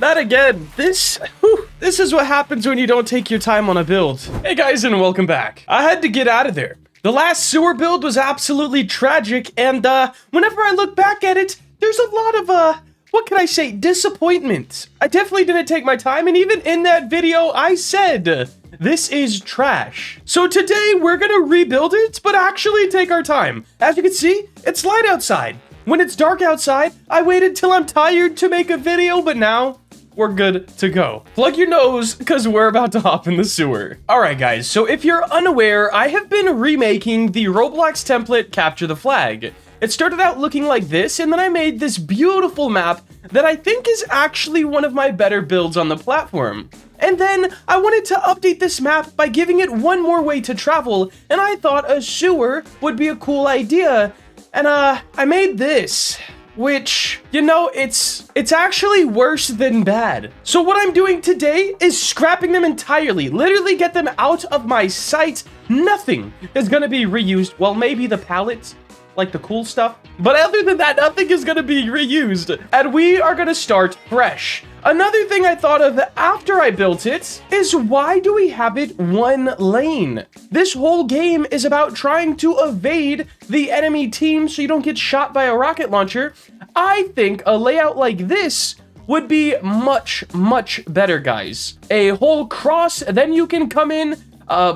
Not again. This is what happens when you don't take your time on a build. Hey guys, and welcome back. I had to get out of there. The last sewer build was absolutely tragic, and whenever I look back at it, there's a lot of, what can I say, disappointment. I definitely didn't take my time, and even in that video, I said, this is trash. So today, we're gonna rebuild it, but actually take our time. As you can see, it's light outside. When it's dark outside, I waited till I'm tired to make a video, but now we're good to go. Plug your nose, because we're about to hop in the sewer. Alright guys, so if you're unaware, I have been remaking the Roblox template Capture the Flag. It started out looking like this, and then I made this beautiful map that I think is actually one of my better builds on the platform. And then I wanted to update this map by giving it one more way to travel, and I thought a sewer would be a cool idea. And I made this, which, you know, it's actually worse than bad. So what I'm doing today is scrapping them entirely, literally get them out of my sight. Nothing is gonna be reused. Well, maybe the pallets, like the cool stuff. But other than that, nothing is gonna be reused. And we are gonna start fresh. Another thing I thought of after I built it is, why do we have it one lane? This whole game is about trying to evade the enemy team so you don't get shot by a rocket launcher. I think a layout like this would be much, much better, guys. A whole cross, then you can come in.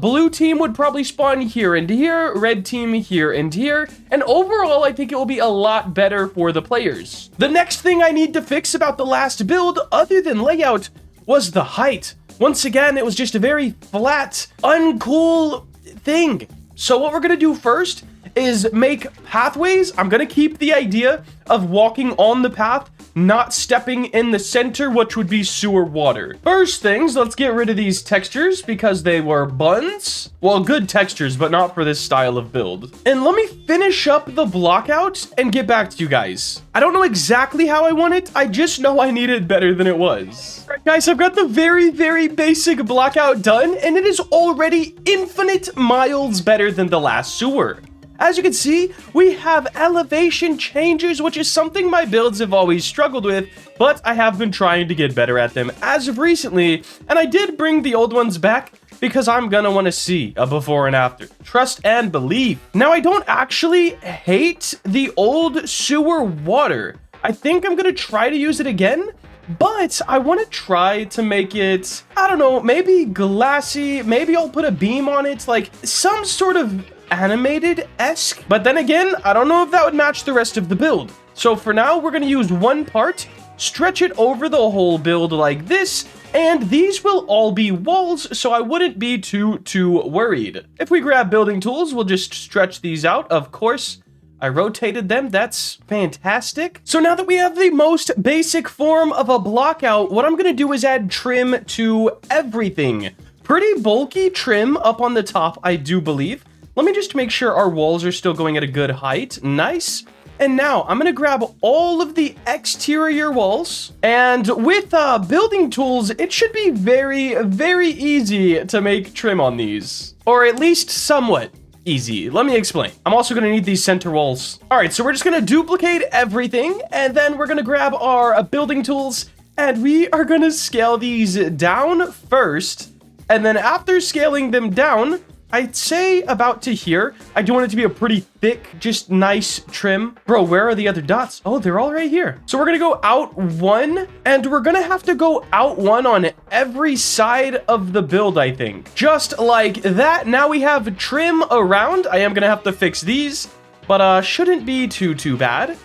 Blue team would probably spawn here and here, red team here and here, and overall, I think it will be a lot better for the players. The next thing I need to fix about the last build, other than layout, was the height. Once again, it was just a very flat, uncool thing. So what we're gonna do first is make pathways. I'm gonna keep the idea of walking on the path, not stepping in the center, which would be sewer water. First things, let's get rid of these textures because they were buns. Well, good textures, but not for this style of build. And let me finish up the block out and get back to you guys. I don't know exactly how I want it. I just know I need it better than it was. All right, guys, I've got the very, very basic block out done, and it is already infinite miles better than the last sewer. As you can see, we have elevation changes, which is something my builds have always struggled with, but I have been trying to get better at them as of recently, and I did bring the old ones back because I'm gonna want to see a before and after. Trust and believe. Now, I don't actually hate the old sewer water. I think I'm gonna try to use it again, but I want to try to make it, I don't know, maybe glassy, maybe I'll put a beam on it, like some sort of animated-esque. But then again, I don't know if that would match the rest of the build. So for now, we're going to use one part, stretch it over the whole build like this, and these will all be walls, so I wouldn't be too worried. If we grab building tools, we'll just stretch these out. Of course, I rotated them. That's fantastic. So now that we have the most basic form of a block out, what I'm going to do is add trim to everything. Pretty bulky trim up on the top, I do believe. Let me just make sure our walls are still going at a good height. Nice. And now I'm going to grab all of the exterior walls. And with building tools, it should be very, very easy to make trim on these. Or at least somewhat easy. Let me explain. I'm also going to need these center walls. All right, so we're just going to duplicate everything. And then we're going to grab our building tools. And we are going to scale these down first. And then after scaling them down, I'd say about to here. I do want it to be a pretty thick, just nice trim. Bro, where are the other dots? Oh, they're all right here. So we're gonna go out one, and we're gonna have to go out one on every side of the build, I think. Just like that. Now we have trim around. I am gonna have to fix these, but shouldn't be too bad.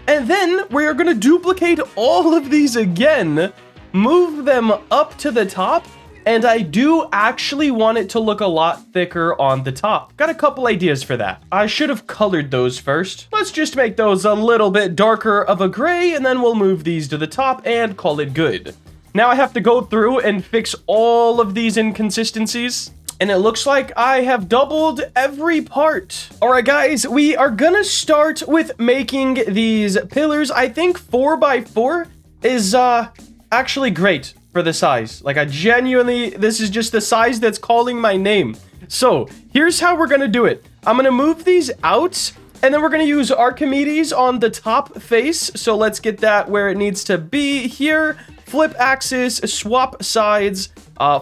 And then we're gonna duplicate all of these again, move them up to the top, and I do actually want it to look a lot thicker on the top. Got a couple ideas for that. I should have colored those first. Let's just make those a little bit darker of a gray, and then we'll move these to the top and call it good. Now I have to go through and fix all of these inconsistencies. And it looks like I have doubled every part. All right, guys, we are gonna start with making these pillars. I think 4x4 is actually great for the size. Like, I genuinely, this is just the size that's calling my name. So here's how we're gonna do it. I'm gonna move these out, and then we're gonna use Archimedes on the top face. So let's get that where it needs to be here. flip axis, swap sides,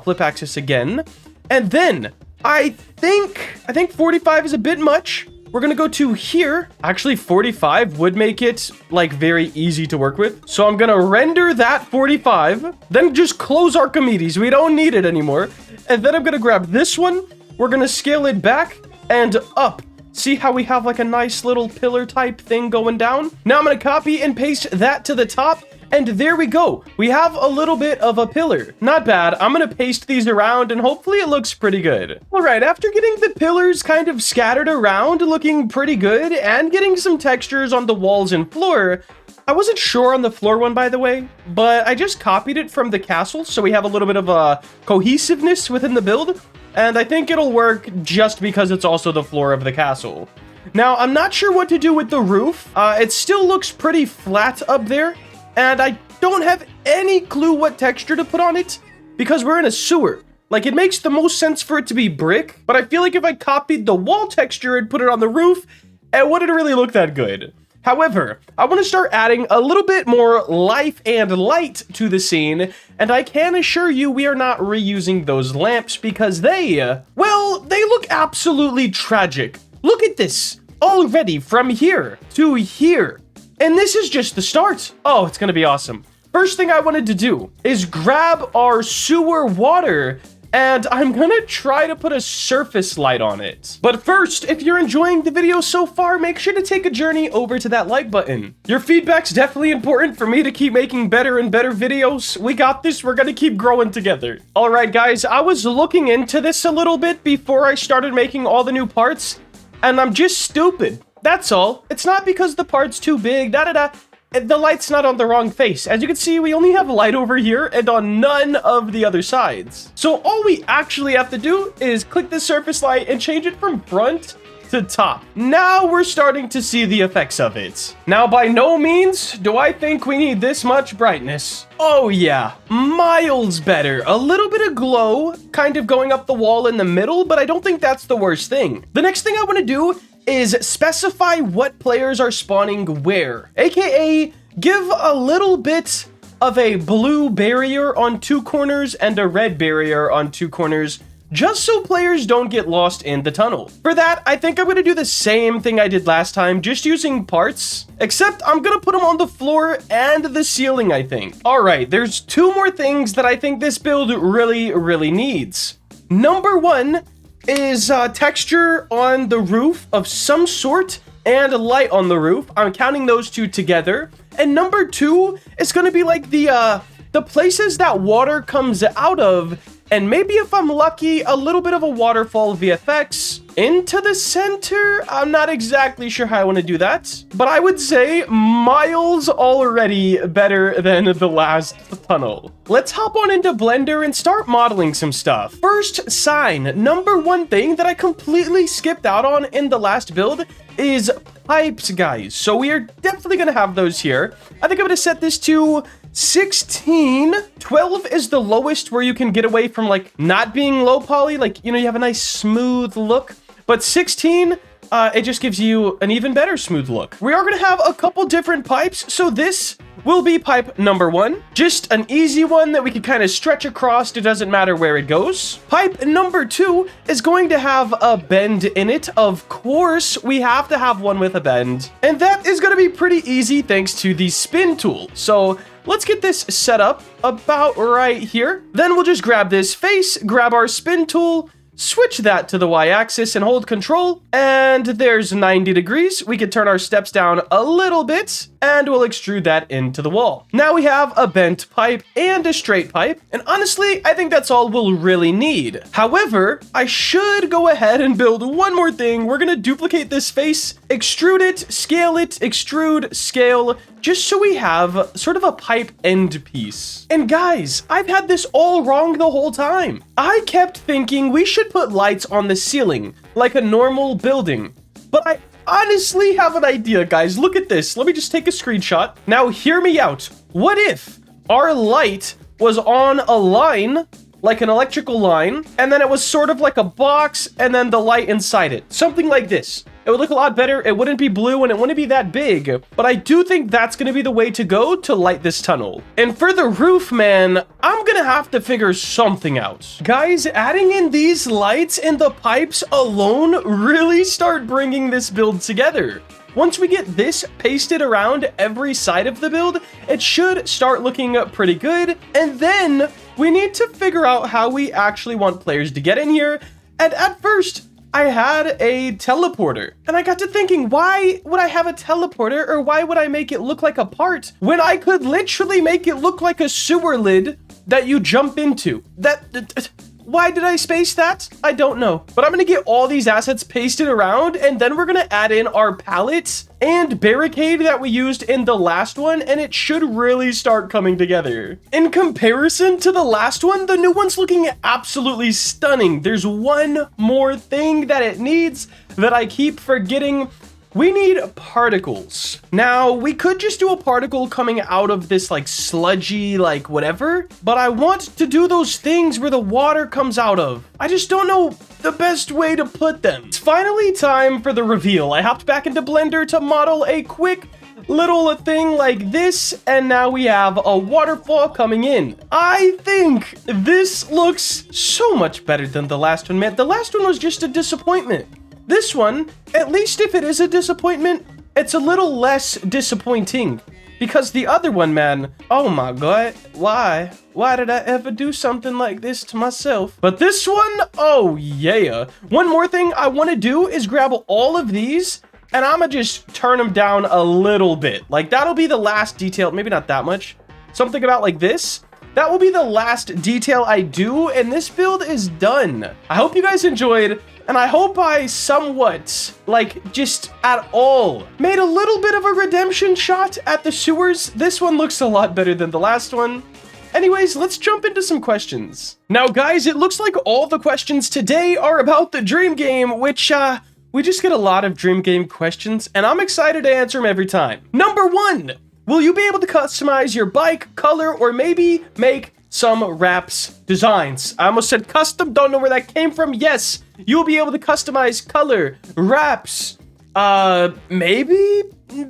flip axis again. And then I think 45 is a bit much. We're gonna go to here. Actually, 45 would make it like very easy to work with. So I'm gonna render that 45, then just close Archimedes. We don't need it anymore. And then I'm gonna grab this one. We're gonna scale it back and up. See how we have like a nice little pillar type thing going down? Now I'm gonna copy and paste that to the top. And there we go. We have a little bit of a pillar. Not bad. I'm gonna paste these around and hopefully it looks pretty good. All right, after getting the pillars kind of scattered around, looking pretty good, and getting some textures on the walls and floor, I wasn't sure on the floor one, by the way, but I just copied it from the castle, so we have a little bit of a cohesiveness within the build, and I think it'll work just because it's also the floor of the castle. Now, I'm not sure what to do with the roof. It still looks pretty flat up there, and I don't have any clue what texture to put on it because we're in a sewer. Like, it makes the most sense for it to be brick, but I feel like if I copied the wall texture and put it on the roof, it wouldn't really look that good. However, I want to start adding a little bit more life and light to the scene, and I can assure you we are not reusing those lamps because well, they look absolutely tragic. Look at this, already from here to here. And this is just the start. Oh, it's gonna be awesome. First thing I wanted to do is grab our sewer water, and I'm gonna try to put a surface light on it. But first, if you're enjoying the video so far, make sure to take a journey over to that like button. Your feedback's definitely important for me to keep making better and better videos. We got this, we're gonna keep growing together. All right, guys, I was looking into this a little bit before I started making all the new parts, and I'm just stupid. That's all. It's not because the part's too big, the light's not on the wrong face. As you can see, we only have light over here and on none of the other sides. So all we actually have to do is click the surface light and change it from front to top. Now we're starting to see the effects of it. Now, by no means do I think we need this much brightness. Oh yeah, miles better. A little bit of glow kind of going up the wall in the middle, but I don't think that's the worst thing. The next thing I want to do is specify what players are spawning where, aka give a little bit of a blue barrier on two corners and a red barrier on two corners, just so players don't get lost in the tunnel. For that, I think I'm gonna do the same thing I did last time, just using parts, except I'm gonna put them on the floor and the ceiling, I think. All right, there's two more things that I think this build really needs. Number one is texture on the roof of some sort and light on the roof. I'm counting those two together. And number two is going to be like the places that water comes out of, and maybe if I'm lucky, a little bit of a waterfall VFX into the center. I'm not exactly sure how I want to do that, but I would say miles already better than the last tunnel. Let's hop on into Blender and start modeling some stuff. First sign, number one thing that I completely skipped out on in the last build is pipes, guys. So we are definitely gonna have those here. I think I'm gonna set this to 16. 12 is the lowest where you can get away from like not being low poly, like, you know, you have a nice smooth look. But 16, it just gives you an even better smooth look. We are gonna have a couple different pipes, so this will be pipe number one. Just an easy one that we can kind of stretch across. It doesn't matter where it goes. Pipe number two is going to have a bend in it. Of course, we have to have one with a bend. And that is gonna be pretty easy thanks to the spin tool. So let's get this set up about right here. Then we'll just grab this face, grab our spin tool, switch that to the y-axis and hold control, and there's 90 degrees. We could turn our steps down a little bit, and we'll extrude that into the wall. Now we have a bent pipe and a straight pipe, and honestly, I think that's all we'll really need. However, I should go ahead and build one more thing. We're gonna duplicate this face, extrude it, extrude, scale, just so we have sort of a pipe end piece. And guys, I've had this all wrong the whole time. I kept thinking we should put lights on the ceiling, like a normal building. But I honestly have an idea, guys. Look at this. Let me just take a screenshot. Now, hear me out. What if our light was on a line like an electrical line, and then it was sort of like a box, and then the light inside it. Something like this. It would look a lot better. It wouldn't be blue and it wouldn't be that big, but I do think that's going to be the way to go to light this tunnel. And for the roof, man, I'm going to have to figure something out. Guys, adding in these lights and the pipes alone really start bringing this build together. Once we get this pasted around every side of the build, it should start looking pretty good. And then we need to figure out how we actually want players to get in here. And at first, I had a teleporter, and I got to thinking, why would I have a teleporter, or why would I make it look like a part when I could literally make it look like a sewer lid that you jump into? Why did I space that? I don't know. But I'm going to get all these assets pasted around, and then we're going to add in our pallets and barricade that we used in the last one, and it should really start coming together. In comparison to the last one, the new one's looking absolutely stunning. There's one more thing that it needs that I keep forgetting. We need particles. Now, we could just do a particle coming out of this like sludgy, like whatever, but I want to do those things where the water comes out of. I just don't know the best way to put them. It's finally time for the reveal. I hopped back into Blender to model a quick little thing like this, and now we have a waterfall coming in. I think this looks so much better than the last one, man. The last one was just a disappointment. This one, at least if it is a disappointment, it's a little less disappointing. Because the other one, man, oh my god, why? Why did I ever do something like this to myself? But this one, oh yeah. One more thing I want to do is grab all of these, and I'm gonna just turn them down a little bit. Like, that'll be the last detail, maybe not that much. Something about like this. That will be the last detail I do, and this build is done. I hope you guys enjoyed. And I hope I somewhat, like, just at all, made a little bit of a redemption shot at the sewers. This one looks a lot better than the last one. Anyways, let's jump into some questions. Now, guys, it looks like all the questions today are about the Dream Game, which, we just get a lot of Dream Game questions, and I'm excited to answer them every time. Number 1, will you be able to customize your bike, color, or maybe make some wraps designs? I almost said custom, don't know where that came from. Yes, you'll be able to customize color, wraps, maybe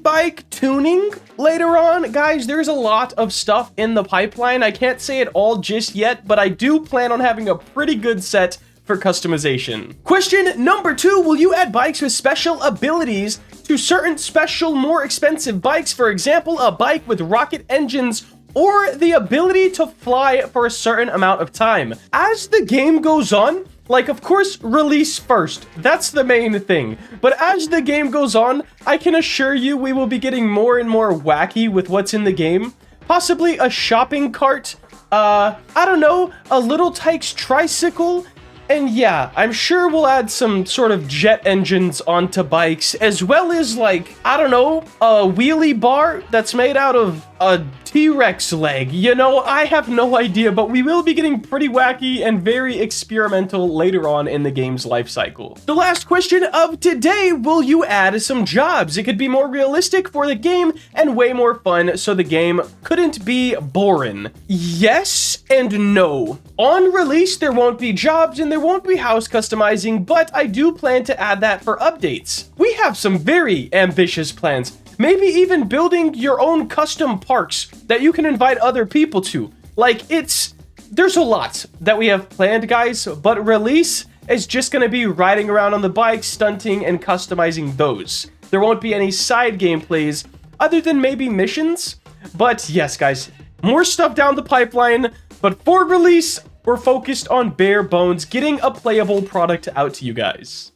bike tuning later on. Guys, there's a lot of stuff in the pipeline. I can't say it all just yet, but I do plan on having a pretty good set for customization. Question number 2, will you add bikes with special abilities to certain special, more expensive bikes? For example, a bike with rocket engines or the ability to fly for a certain amount of time. As the game goes on, like, of course, release first. That's the main thing. But as the game goes on, I can assure you we will be getting more and more wacky with what's in the game. Possibly a shopping cart, I don't know, a little Tyke's tricycle. And yeah, I'm sure we'll add some sort of jet engines onto bikes, as well as, like, I don't know, a wheelie bar that's made out of a T-Rex leg. You know, I have no idea, but we will be getting pretty wacky and very experimental later on in the game's life cycle. The last question of today, will you add some jobs? It could be more realistic for the game and way more fun, so the game couldn't be boring. Yes and no. On release, there won't be jobs and there won't be house customizing, but I do plan to add that for updates. We have some very ambitious plans. Maybe even building your own custom parks that you can invite other people to. Like, there's a lot that we have planned, guys, but release is just gonna be riding around on the bike, stunting, and customizing those. There won't be any side gameplays other than maybe missions. But yes, guys, more stuff down the pipeline, but for release, we're focused on bare bones getting a playable product out to you guys.